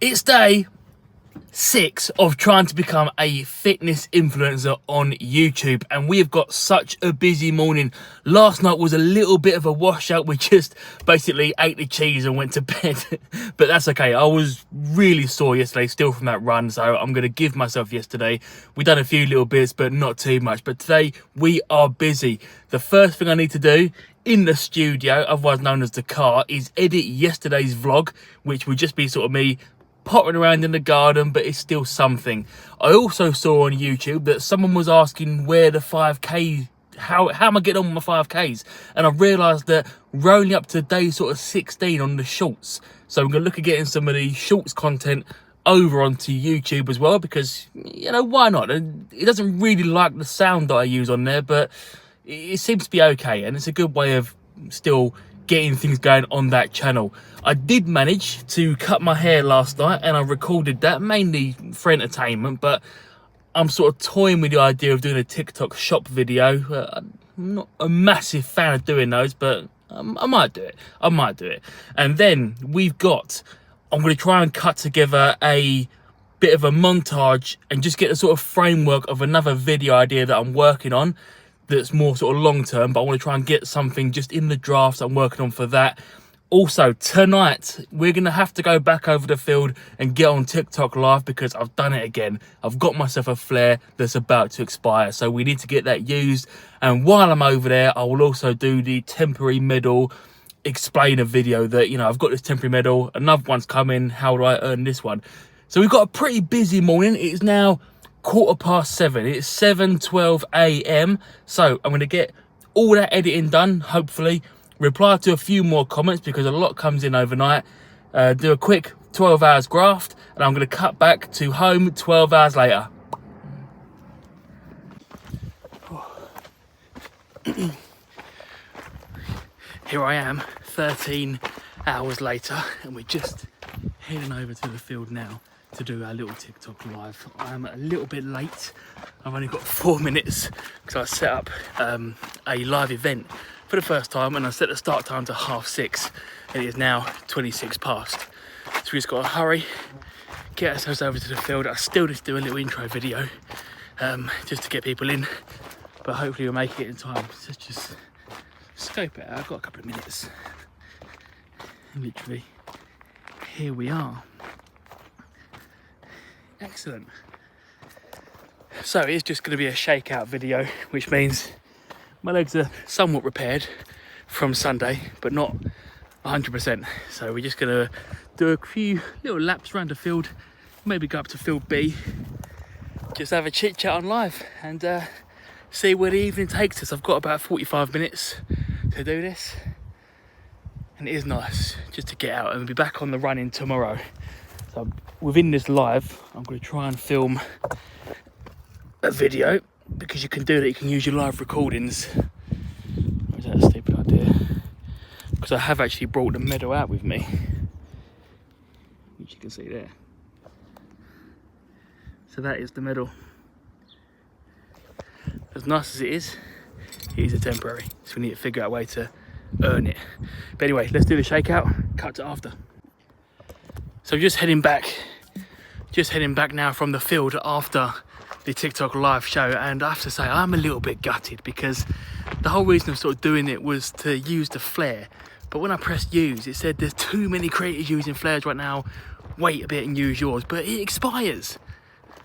It's day 6 of trying to become a fitness influencer on YouTube, and we have got such a busy morning. Last night was a little bit of a washout. We just basically ate the cheese and went to bed. But that's okay. I was really sore yesterday still from that run, so I'm going to give myself yesterday. We done a few little bits but not too much. But today we are busy. The first thing I need to do in the studio, otherwise known as the car, is edit yesterday's vlog, which would just be sort of me pottering around in the garden, but it's still something. I also saw on YouTube that someone was asking where the 5k, how am I getting on with my 5ks, and I realised that we're only up to day sort of 16 on the shorts, so I'm going to look at getting some of the shorts content over onto YouTube as well, because, you know, why not? It doesn't really like the sound that I use on there, but it seems to be okay, and it's a good way of still getting things going on that channel. I did manage to cut my hair last night, and I recorded that mainly for entertainment, but I'm sort of toying with the idea of doing a TikTok shop video. I'm not a massive fan of doing those, but I might do it. I might do it. And then I'm going to try and cut together a bit of a montage and just get a sort of framework of another video idea that I'm working on that's more sort of long term, but I want to try and get something just in the drafts I'm working on for that. Also, tonight, we're going to have to go back over the field and get on TikTok live, because I've done it again. I've got myself a flare that's about to expire, so we need to get that used. And while I'm over there, I will also do the temporary medal explainer video that, you know, I've got this temporary medal, another one's coming, how do I earn this one? So we've got a pretty busy morning. It is now 7:15. It's 7:12 a.m. So I'm going to get all that editing done, hopefully. Reply to a few more comments because a lot comes in overnight. Do a quick 12 hours graft, and I'm going to cut back to home 12 hours later. Here I am 13 hours later, and we're just heading over to the field now to do our little TikTok live. I'm a little bit late. I've only got 4 minutes because I set up a live event for the first time, and I set the start time to 6:30, and it is now 26 past. So we just got to hurry, get ourselves over to the field. I still need to do a little intro video just to get people in, but hopefully we'll make it in time. So just scope it out. I've got a couple of minutes. Literally, here we are. Excellent. So it's just going to be a shakeout video, which means my legs are somewhat repaired from Sunday, but not 100%. So we're just going to do a few little laps around the field, maybe go up to field B, just have a chit chat on live, and see where the evening takes us. I've got about 45 minutes to do this, and it is nice just to get out and be back on the running tomorrow. So within this live, I'm going to try and film a video, because you can do that. You can use your live recordings. Or is that a stupid idea? Because I have actually brought the medal out with me, which you can see there. So that is the medal. As nice as it is a temporary, so we need to figure out a way to earn it. But anyway, let's do the shakeout, cut to after. So just heading back now from the field after the TikTok live show, and I have to say I'm a little bit gutted, because the whole reason of sort of doing it was to use the flare, but when I pressed use, it said there's too many creators using flares right now, wait a bit and use yours, but it expires,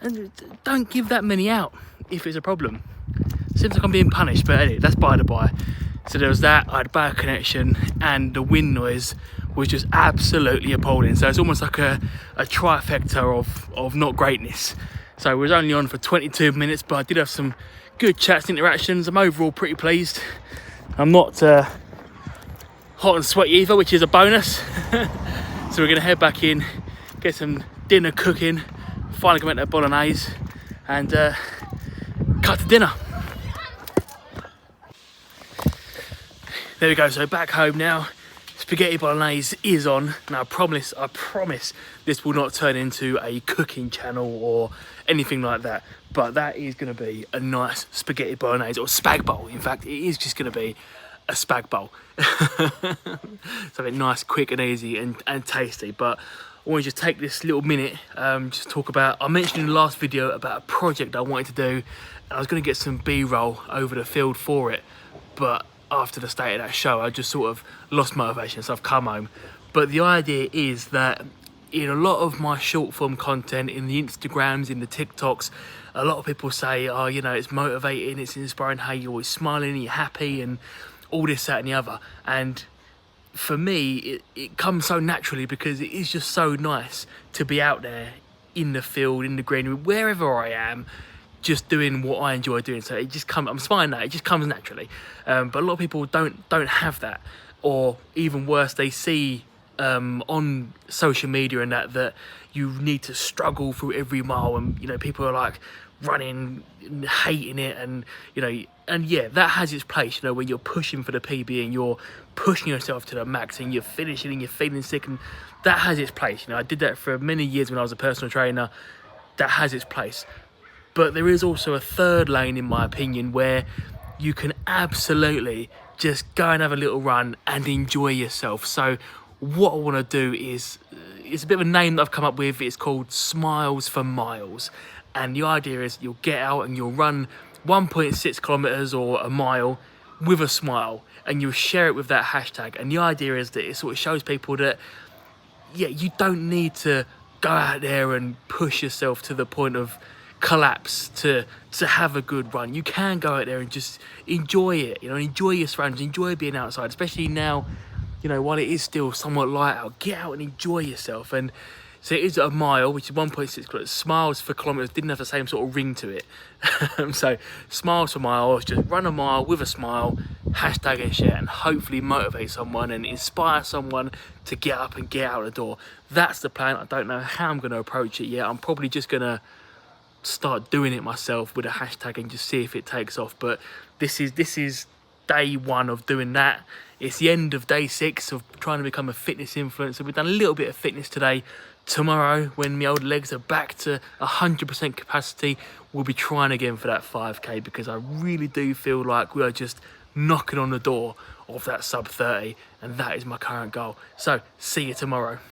and don't give that many out if it's a problem. Seems like I'm being punished, but anyway, that's by the by. So there was that, I had bad connection, and the wind noise was just absolutely appalling. So it's almost like a trifecta of not greatness. So it was only on for 22 minutes, but I did have some good chats and interactions. I'm overall pretty pleased. I'm not hot and sweaty either, which is a bonus. So we're going to head back in, get some dinner cooking, finally come out to bolognese, and cut to dinner. There we go, so back home now. Spaghetti bolognese is on, and I promise this will not turn into a cooking channel or anything like that, but that is going to be a nice spaghetti bolognese, or spag bowl. In fact, it is just going to be a spag bowl. Something nice, quick and easy and tasty. But I want to just take this little minute, just talk about, I mentioned in the last video about a project I wanted to do, and I was going to get some B-roll over the field for it, but after the state of that show, I just sort of lost motivation, so I've come home. But the idea is that in a lot of my short form content, in the Instagrams, in the TikToks, a lot of people say, oh, you know, it's motivating, it's inspiring, how you're always smiling, you're happy, and all this, that, and the other. And for me, it comes so naturally because it is just so nice to be out there in the field, in the greenery, wherever I am, just doing what I enjoy doing. So it just comes, I'm smiling at it, just comes naturally. But a lot of people don't have that, or even worse, they see on social media and that you need to struggle through every mile, and you know, people are like running and hating it, and you know, and yeah, that has its place, you know, when you're pushing for the PB and you're pushing yourself to the max and you're finishing and you're feeling sick, and that has its place. You know, I did that for many years when I was a personal trainer. That has its place. But there is also a third lane, in my opinion, where you can absolutely just go and have a little run and enjoy yourself. So what I want to do is, it's a bit of a name that I've come up with. It's called Smiles for Miles. And the idea is you'll get out and you'll run 1.6 kilometers or a mile with a smile, and you'll share it with that hashtag. And the idea is that it sort of shows people that, yeah, you don't need to go out there and push yourself to the point of collapse to have a good run. You can go out there and just enjoy it, you know, enjoy your surroundings, enjoy being outside, especially now, you know, while it is still somewhat light out. Get out and enjoy yourself. And so it is a mile, which is 1.6 kilometers. Smiles for kilometers didn't have the same sort of ring to it. So Smiles for miles, just run a mile with a smile, hashtag and share, and hopefully motivate someone and inspire someone to get up and get out the door. That's the plan. I don't know how I'm going to approach it yet. I'm probably just going to start doing it myself with a hashtag and just see if it takes off. But this is day one of doing that. It's the end of day 6 of trying to become a fitness influencer. We've done a little bit of fitness today. Tomorrow, when my old legs are back to 100% capacity, we'll be trying again for that 5k, because I really do feel like we are just knocking on the door of that sub 30, and that is my current goal. So see you tomorrow.